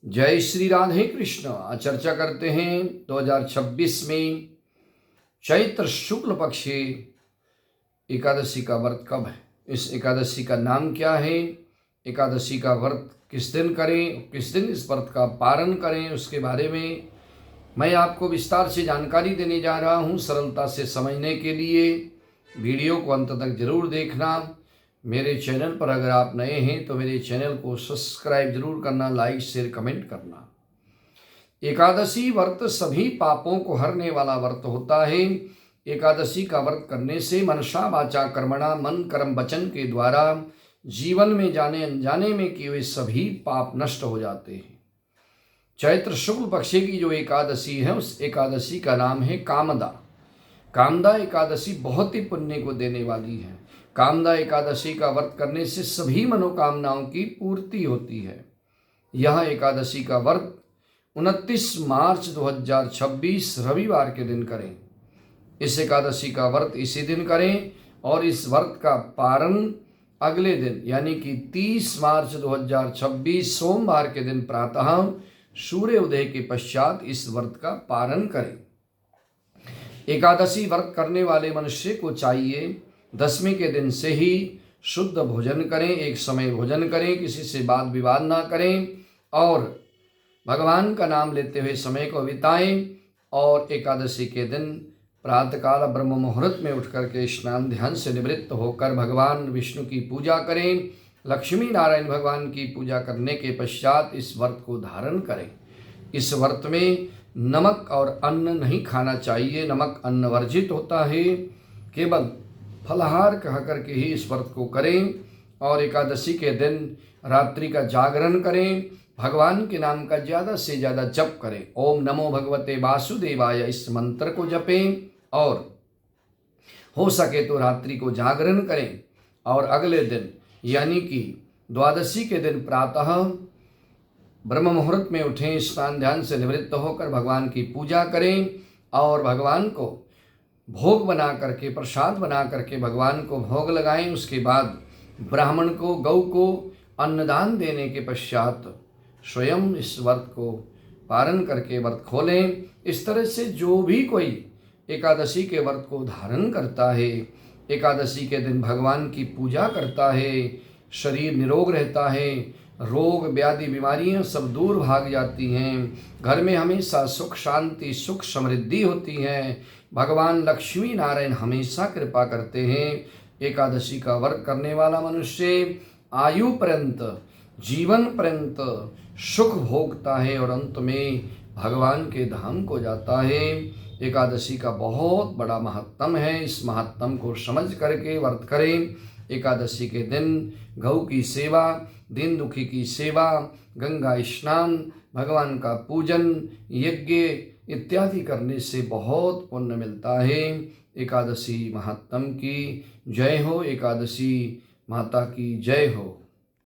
जय श्री राधे कृष्ण। आज चर्चा करते हैं 2026 में चैत्र शुक्ल पक्ष एकादशी का व्रत कब है, इस एकादशी का नाम क्या है, एकादशी का व्रत किस दिन करें, किस दिन इस व्रत का पारण करें, उसके बारे में मैं आपको विस्तार से जानकारी देने जा रहा हूं। सरलता से समझने के लिए वीडियो को अंत तक जरूर देखना। मेरे चैनल पर अगर आप नए हैं तो मेरे चैनल को सब्सक्राइब जरूर करना, लाइक शेयर कमेंट करना। एकादशी व्रत सभी पापों को हरने वाला व्रत होता है। एकादशी का व्रत करने से मनसा वाचा कर्मणा, मन कर्म वचन के द्वारा जीवन में जाने अनजाने में किए हुए सभी पाप नष्ट हो जाते हैं। चैत्र शुक्ल पक्ष की जो एकादशी है उस एकादशी का नाम है कामदा। कामदा एकादशी बहुत ही पुण्य को देने वाली है। कामदा एकादशी का व्रत करने से सभी मनोकामनाओं की पूर्ति होती है। यह एकादशी का व्रत 29 मार्च 2026 रविवार के दिन करें। इस एकादशी का व्रत इसी दिन करें और इस व्रत का पारण अगले दिन यानी कि 30 मार्च 2026 सोमवार के दिन प्रातः सूर्य उदय के पश्चात इस व्रत का पारण करें। एकादशी व्रत करने वाले मनुष्य को चाहिए दसवीं के दिन से ही शुद्ध भोजन करें, एक समय भोजन करें, किसी से वाद विवाद ना करें और भगवान का नाम लेते हुए समय को बिताएं। और एकादशी के दिन प्रातःकाल ब्रह्म मुहूर्त में उठ करके स्नान ध्यान से निवृत्त होकर भगवान विष्णु की पूजा करें। लक्ष्मी नारायण भगवान की पूजा करने के पश्चात इस व्रत को धारण करें। इस व्रत में नमक और अन्न नहीं खाना चाहिए, नमक अन्न वर्जित होता है। केवल फलाहार कह करके ही इस व्रत को करें और एकादशी के दिन रात्रि का जागरण करें। भगवान के नाम का ज़्यादा से ज़्यादा जप करें। ओम नमो भगवते वासुदेवाय इस मंत्र को जपें और हो सके तो रात्रि को जागरण करें और अगले दिन यानी कि द्वादशी के दिन प्रातः ब्रह्म मुहूर्त में उठें, स्नान ध्यान से निवृत्त होकर भगवान की पूजा करें और भगवान को भोग बना करके, प्रसाद बना करके भगवान को भोग लगाएं। उसके बाद ब्राह्मण को, गौ को अन्नदान देने के पश्चात स्वयं इस व्रत को पारण करके व्रत खोलें। इस तरह से जो भी कोई एकादशी के व्रत को धारण करता है, एकादशी के दिन भगवान की पूजा करता है, शरीर निरोग रहता है, रोग व्याधि बीमारियां सब दूर भाग जाती हैं, घर में हमेशा सुख शांति सुख समृद्धि होती है, भगवान लक्ष्मी नारायण हमेशा कृपा करते हैं। एकादशी का व्रत करने वाला मनुष्य आयु पर्यंत, जीवन पर्यंत सुख भोगता है और अंत में भगवान के धाम को जाता है। एकादशी का बहुत बड़ा महत्व है। इस महत्व को समझ करके व्रत करें। एकादशी के दिन गौ की सेवा, दीन दुखी की सेवा, गंगा स्नान, भगवान का पूजन, यज्ञ इत्यादि करने से बहुत पुण्य मिलता है। एकादशी महात्म की जय हो। एकादशी माता की जय हो।